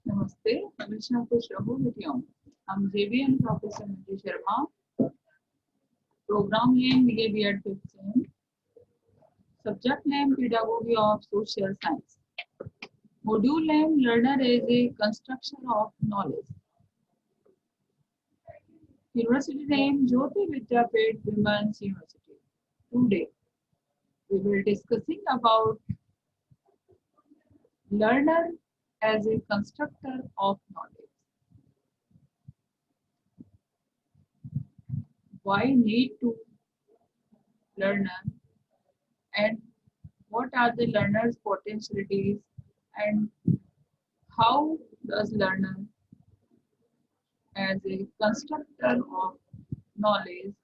नमस्ते, हमेशा खुश रहो विद्याओं। I'm JVN Professor Manju Sharma, Program name BA at 15, Subject name Pedagogy of Social Science, Module name Learner as a Construction of Knowledge, University name Jyoti Vidyapeth Women's University. Today we will discussing about learner as a constructor of knowledge. Why need to learner and what are the learner's potentialities and how does learner as a constructor of knowledge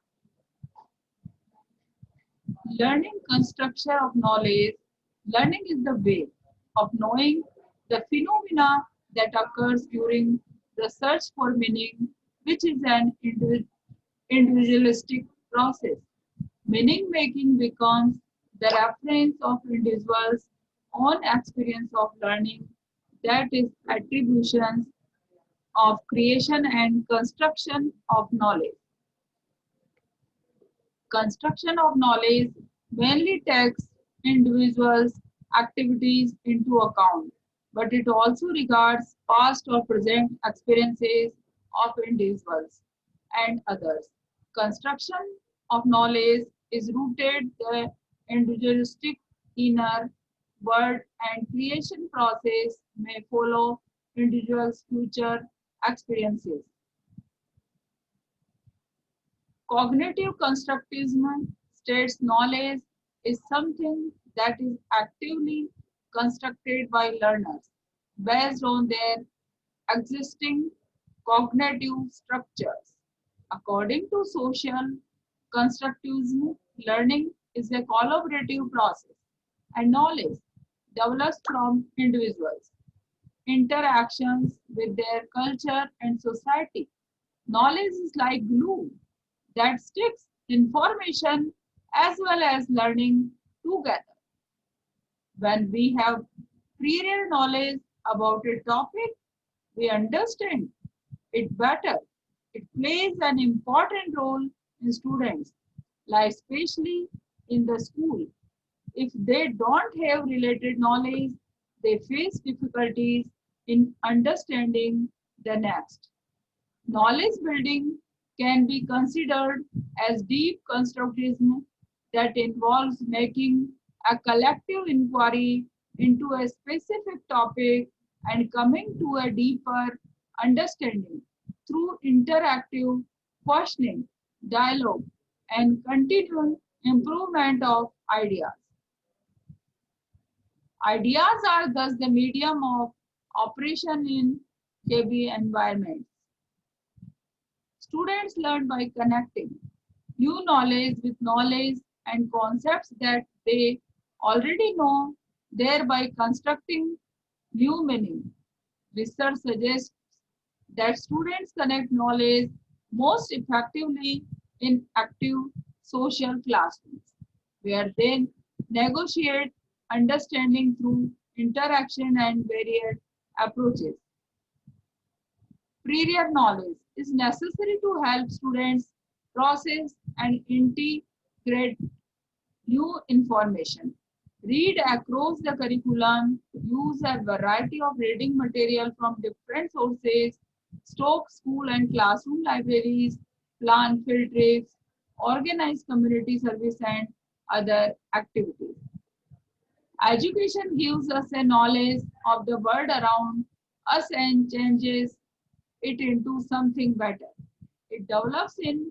learning construction of knowledge learning is the way of knowing the phenomena that occurs during the search for meaning which is an individualistic process. Meaning making becomes the reference of individuals' own experience of learning, that is, attributions of creation and construction of knowledge. Construction of knowledge mainly takes individuals' activities into account, but it also regards past or present experiences of individuals and others. Construction of knowledge is rooted the individualistic inner world and creation process may follow individuals' future experiences. Cognitive constructivism states knowledge is something that is actively constructed by learners based on their existing cognitive structures. According to social constructivism, learning is a collaborative process and knowledge develops from individuals' interactions with their culture and society. Knowledge is like glue that sticks information as well as learning together. When we have prior knowledge about a topic, we understand it better. It plays an important role in students' life, especially in the school. If they don't have related knowledge, they face difficulties in understanding the next. Knowledge building can be considered as deep constructivism that involves making a collective inquiry into a specific topic and coming to a deeper understanding through interactive questioning, dialogue, and continual improvement of ideas. Ideas are thus the medium of operation in KB environments. Students learn by connecting new knowledge with knowledge and concepts that they already know, thereby constructing new meaning. Research suggests that students connect knowledge most effectively in active social classrooms, where they negotiate understanding through interaction and varied approaches. Prior knowledge is necessary to help students process and integrate new information. Read across the curriculum, use a variety of reading material from different sources, stock school and classroom libraries, plan field trips, organize community service and other activities. Education gives us a knowledge of the world around us and changes it into something better. It develops in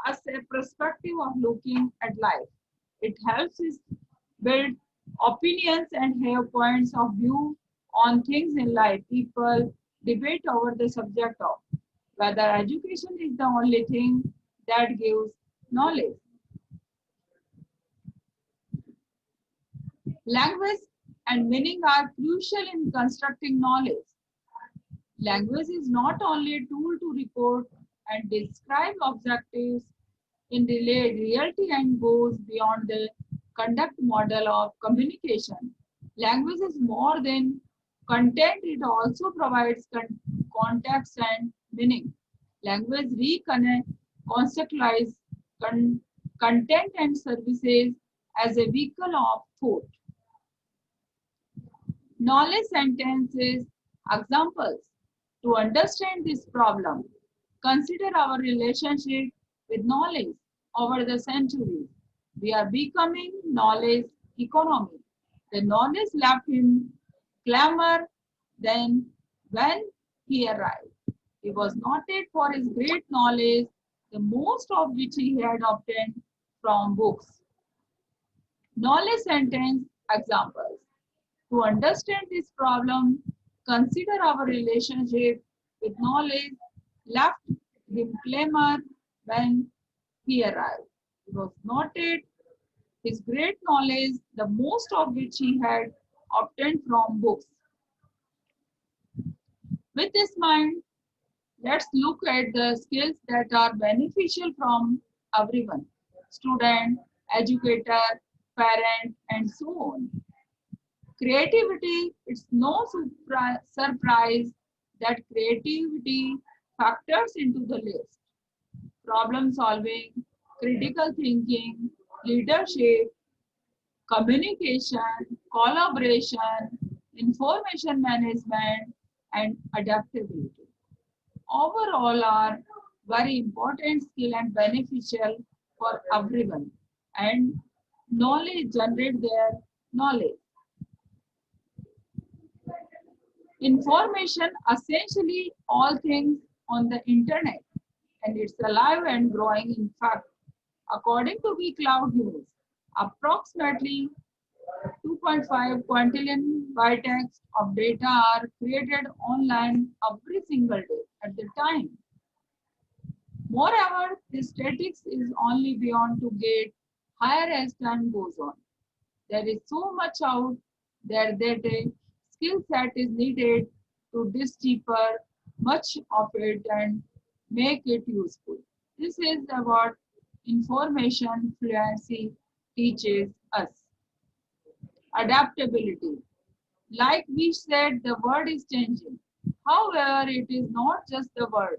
us a perspective of looking at life. It helps us build opinions and have points of view on things in life. People debate over the subject of whether education is the only thing that gives knowledge. Language and meaning are crucial in constructing knowledge. Language is not only a tool to record and describe objectives in reality and goes beyond the conduct model of communication. Language is more than Content, it also provides context and meaning. Language reconnect, conceptualize content and services as a vehicle of thought. Knowledge sentences, examples. To understand this problem, consider our relationship with knowledge over the centuries. We are becoming knowledge economy. The knowledge left him clamor then when he arrived. He was noted for his great knowledge, the most of which he had obtained from books. Knowledge sentence examples. To understand this problem, consider our relationship with knowledge left him clamor when he arrived. He was noted his great knowledge, the most of which he had obtained from books. With this mind, let's look at the skills that are beneficial from everyone, student, educator, parent, and so on. Creativity, it's no surprise that creativity factors into the list. Problem solving, critical thinking, leadership, communication, collaboration, information management, and adaptability. Overall are very important skill and beneficial for everyone. And knowledge generate their knowledge. Information, essentially all things on the internet, and it's alive and growing. In fact, according to vCloud News, approximately 2.5 quintillion bytes of data are created online every single day at the time. Moreover, the statistics is only beyond to get higher as time goes on. There is so much out there that a skill set is needed to decipher much of it and make it useful. This is what information fluency teaches us. Adaptability. Like we said, the word is changing. However, it is not just the word.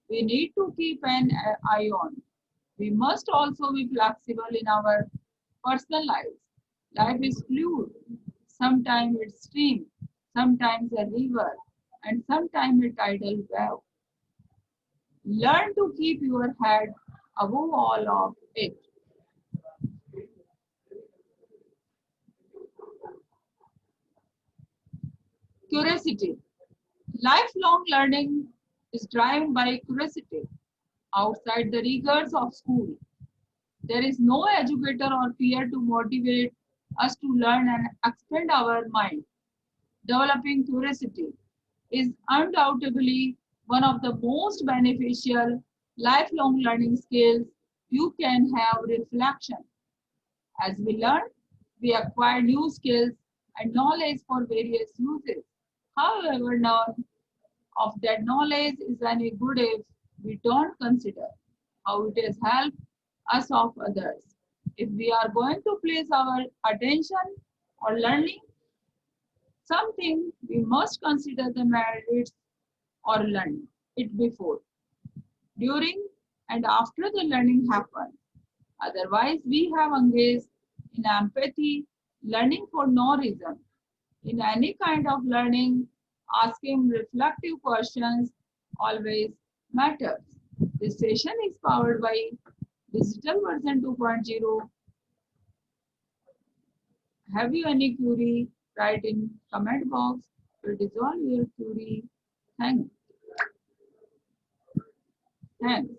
We need to keep an eye on. We must also be flexible in our personal lives. Life is fluid. Sometimes it's stream, sometimes a river, and sometimes a tidal wave. Learn to keep your head above all of it. Curiosity. Lifelong learning is driven by curiosity. Outside the rigors of school, there is no educator or peer to motivate us to learn and expand our mind. Developing curiosity is undoubtedly one of the most beneficial lifelong learning skills. You can have reflection. As we learn, we acquire new skills and knowledge for various uses. However, none of that knowledge is any good if we don't consider how it has helped us of others. If we are going to place our attention on learning something, we must consider the merits or learning it before, during, and after the learning happens. Otherwise, we have engaged in empathy, learning for no reason. In any kind of learning, asking reflective questions always matters. This session is powered by Digital Version 2.0. Have you any query? Write in comment box to resolve your query. Thanks. Thanks.